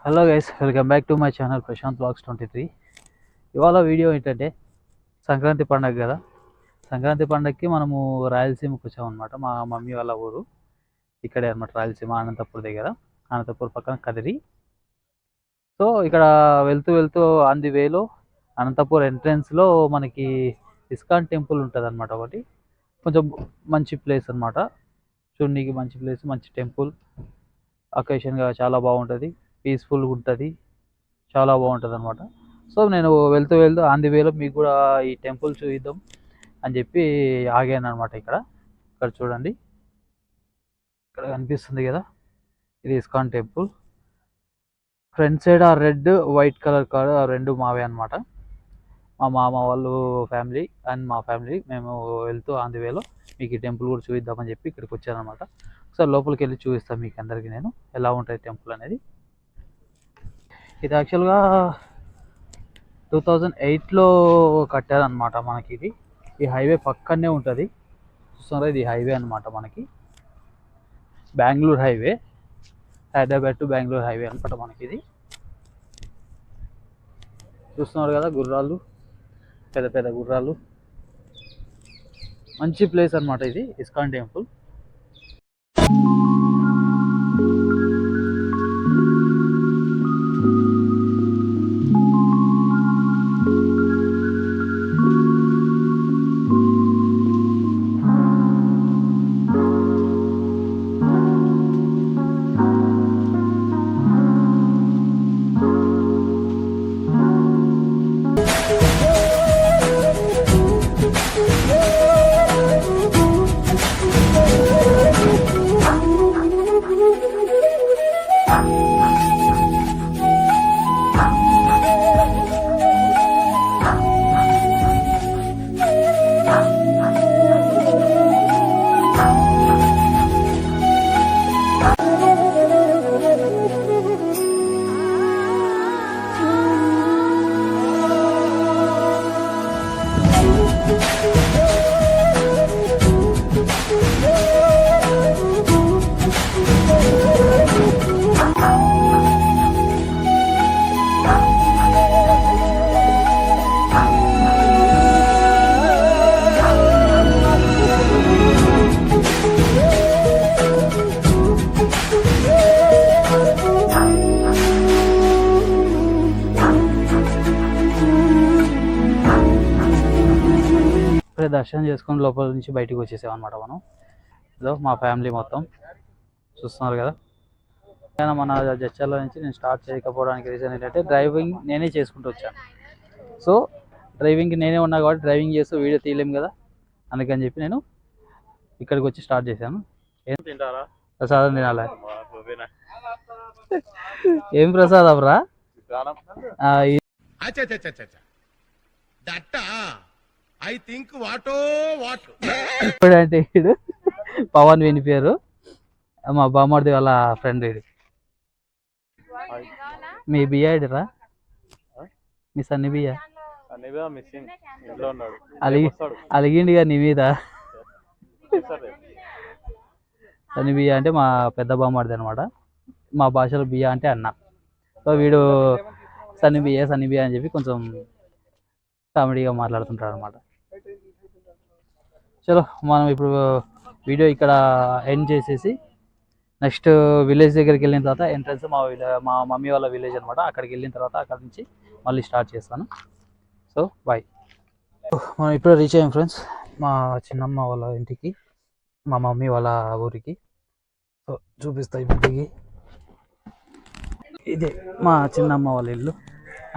Hello guys, welcome back to my channel Prashant blogs 23. ఇవాళ video ఏంటంటే సంక్రాంతి పండగ కదా. సంక్రాంతి పండగకి మనము రాయలసీమకు వచ్చామన్నమాట. మా మమ్మీ వాళ్ళ ఊరు ఇక్కడే అనమాట, రాయలసీమ అనంతపూర్ దగ్గర. అనంతపూర్ పక్కన కదిరి. సో ఇక్కడ వెళ్తూ వెళ్తూ ఆన్ ది వేలో అనంతపూర్ ఎంట్రన్స్లో మనకి ఇస్కాన్ టెంపుల్ ఉంటుంది అనమాట. ఒకటి కొంచెం మంచి ప్లేస్ అనమాట, చూడడానికి మంచి ప్లేస్, మంచి టెంపుల్. అకేషన్గా చాలా బాగుంటుంది, పీస్ఫుల్గా ఉంటుంది, చాలా బాగుంటుంది అనమాట. సో నేను వెళ్తూ వెళ్తూ ఆన్ ది వేలో మీకు కూడా ఈ టెంపుల్ చూద్దాం అని చెప్పి ఆగాను అనమాట. ఇక్కడ చూడండి, ఇక్కడ కనిపిస్తుంది కదా, ఇది ఇస్కాన్ టెంపుల్. ఫ్రంట్ సైడ్ ఆ రెడ్ వైట్ కలర్ కార్ ఆ రెండు మావే అనమాట. మా మామ వాళ్ళు ఫ్యామిలీ అండ్ మా ఫ్యామిలీ మేము వెళ్తూ ఆన్ ది వేలో మీకు ఈ టెంపుల్ కూడా చూపిద్దామని చెప్పి ఇక్కడికి వచ్చాను అనమాట. ఒకసారి లోపలికి వెళ్ళి చూపిస్తాను మీకు అందరికీ నేను ఎలా ఉంటుంది టెంపుల్ అనేది. ఇది యాక్చువల్గా 2008లో కట్టారనమాట మనకి. ఇది ఈ హైవే పక్కనే ఉంటుంది, చూస్తున్నారా, ఇది హైవే అనమాట మనకి, Bengaluru highway, Hyderabad to Bengaluru highway అనమాట మనకి. ఇది చూస్తున్నారు కదా, గుర్రాలు, పెద్ద పెద్ద గుర్రాలు, మంచి ప్లేస్ అనమాట ఇది ఇస్కాన్ టెంపుల్. దర్శనం చేసుకొని లోపల నుంచి బయటికి వచ్చేసాం అనమాట మనం. ఇదో మా ఫ్యామిలీ మొత్తం చూస్తున్నారు కదా. మన జడ్చర్ల నుంచి నేను స్టార్ట్ చేయకపోవడానికి రీజన్ ఏంటంటే డ్రైవింగ్ నేనే చేసుకుంటూ వచ్చాను. సో డ్రైవింగ్కి నేనే ఉన్నా కాబట్టి డ్రైవింగ్ చేస్తూ వీడియో తీయలేము కదా, అందుకని చెప్పి నేను ఇక్కడికి వచ్చి స్టార్ట్ చేశాను. ఏం తింటారా? ప్రసాదం తినాలా? ఏం ప్రసాదం రా? ఇప్పుడంటే వీడు పవన్ విని పేరు, మా బామ్మర్ది వాళ్ళ ఫ్రెండ్. ఇది మీ బియ్య రా, మీ సన్ని బియ్య అలిగిండిగా నీ మీద. సన్ని బియ్య అంటే మా పెద్ద బామ్మర్ది అనమాట, మా భాషలో బియ్య అంటే అన్న. సో వీడు సన్ని బియ్య అని చెప్పి కొంచెం కామెడీగా మాట్లాడుతుంటారు అనమాట. చలో మనం ఇప్పుడు వీడియో ఇక్కడ ఎండ్ చేసేసి నెక్స్ట్ విలేజ్ దగ్గరికి వెళ్ళిన తర్వాత ఎంట్రన్స్ మా మమ్మీ వాళ్ళ విలేజ్ అనమాట, అక్కడికి వెళ్ళిన తర్వాత అక్కడ నుంచి మళ్ళీ స్టార్ట్ చేస్తాను. So bye. మనం ఇప్పుడు రీచ్ అయ్యాం ఫ్రెండ్స్, మా చిన్నమ్మ వాళ్ళ ఇంటికి, మా మమ్మీ వాళ్ళ ఊరికి. సో చూపిస్తాయి ఇంటికి, ఇదే మా చిన్నమ్మ వాళ్ళ ఇల్లు.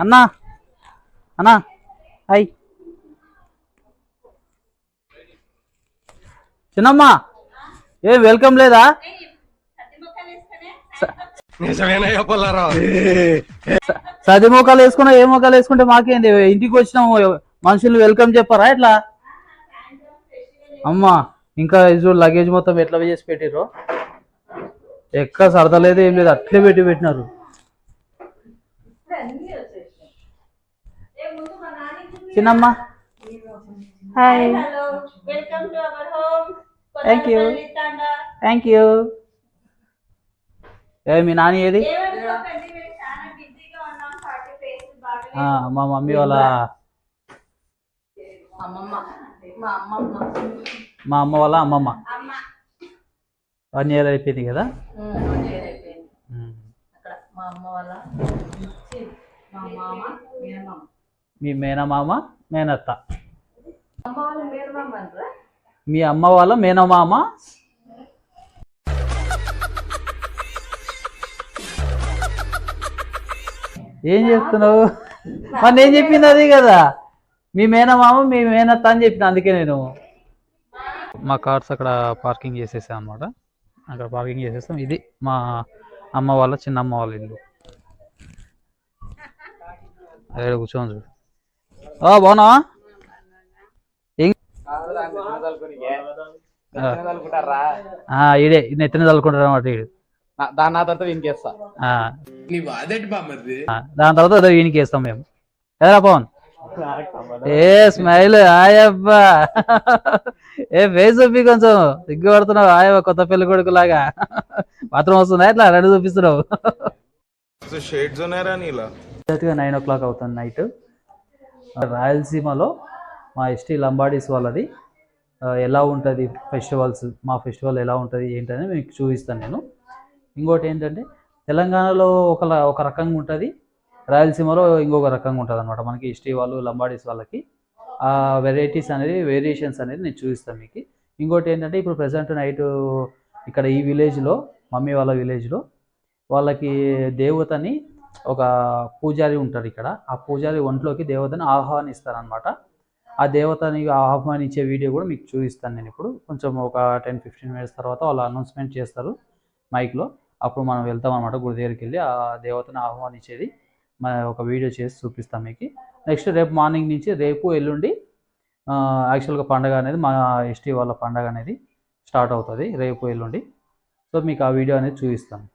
అన్నా అన్నా హాయ్. చిన్నమ్మ ఏం వెల్కమ్ లేదా? సది మోకాలు వేసుకున్నా ఏ మోకాలు వేసుకుంటే మాకేంది, ఇంటికి వచ్చినాము మనుషులు వెల్కమ్ చెప్పారా ఎట్లా? అమ్మా ఇంకా ఇది లగేజ్ మొత్తం ఎట్లా చేసి పెట్టిర్రో, ఎక్కడ సరదలేదు ఏం లేదు, అట్లే పెట్టినారు. చిన్నమ్మ హాయ్, థ్యాంక్ యూ. ఏ మీ నాని ఏది? మా మమ్మీ వాళ్ళ మా అమ్మ వాళ్ళ అమ్మమ్మ 1 ఇయర్ అయిపోయింది కదా. మీ మేనమామ మేనత్త, మీ అమ్మ వాళ్ళ మేనమామ. ఏం చెప్తున్నావు? మరి నేను చెప్పింది అది కదా, మీ మేనమామ మీ మేనత్త అని చెప్పిన. అందుకే నేను మా కార్స్ అక్కడ పార్కింగ్ చేసేసాం అనమాట. అక్కడ పార్కింగ్ చేసేస్తాం. ఇది మా అమ్మ వాళ్ళ చిన్నమ్మ వాళ్ళ ఇల్లు. అక్కడ కూర్చోని చూడు. బాగున్నావా? ఈడే నెత్తిన చల్లుకుంటారు అనమాట. వీడు దాని తర్వాత వీనికేస్తా, దాని తర్వాత వీనికేస్తాం మేము. ఎదరా పవన్? ఏ స్మైల్ ఆయబ్బా, ఏ ఫేస్ చూపి, కొంచెం సిగ్గుపడుతున్నావు. ఆయబ్బా కొత్త పెళ్లి కొడుకు లాగా. బాత్రూమ్ వస్తుందా ఇట్లా రెడీ చూపిస్తున్నావు. 9 o'clock అవుతుంది నైట్. రాయలసీమలో మా ఎస్టీ లంబాడీస్ వాళ్ళది ఎలా ఉంటుంది ఫెస్టివల్స్, మా ఫెస్టివల్ ఎలా ఉంటుంది ఏంటని మీకు చూపిస్తాను నేను. ఇంకోటి ఏంటంటే తెలంగాణలో ఒక రకంగా ఉంటుంది, రాయలసీమలో ఇంకొక రకంగా ఉంటుంది అనమాట. మనకి ఎస్టీ వాళ్ళు లంబాడీస్ వాళ్ళకి ఆ వేరియేషన్స్ అనేది నేను చూపిస్తాను మీకు. ఇంకోటి ఏంటంటే ఇప్పుడు ప్రజెంట్ నైట్ ఇక్కడ ఈ విలేజ్లో, మమ్మీ వాళ్ళ విలేజ్లో వాళ్ళకి దేవతని, ఒక పూజారి ఉంటారు ఇక్కడ. ఆ పూజారి ఒంట్లోకి దేవతని ఆహ్వానిస్తారనమాట. ఆ దేవతని ఆహ్వానించే వీడియో కూడా మీకు చూపిస్తాను నేను ఇప్పుడు. కొంచెం ఒక 10-15 minutes తర్వాత వాళ్ళు అనౌన్స్మెంట్ చేస్తారు మైక్లో. అప్పుడు మనం వెళ్తాం అనమాట గుడి దగ్గరికి వెళ్ళి ఆ దేవతని ఆహ్వానించేది మన ఒక వీడియో చేసి చూపిస్తాం మీకు. నెక్స్ట్ రేపు మార్నింగ్ నుంచి, రేపు ఎల్లుండి యాక్చువల్గా పండగ అనేది, మా ఎస్టీ వాళ్ళ పండగ అనేది స్టార్ట్ అవుతుంది రేపు ఎల్లుండి. సో మీకు ఆ వీడియో అనేది చూపిస్తాను.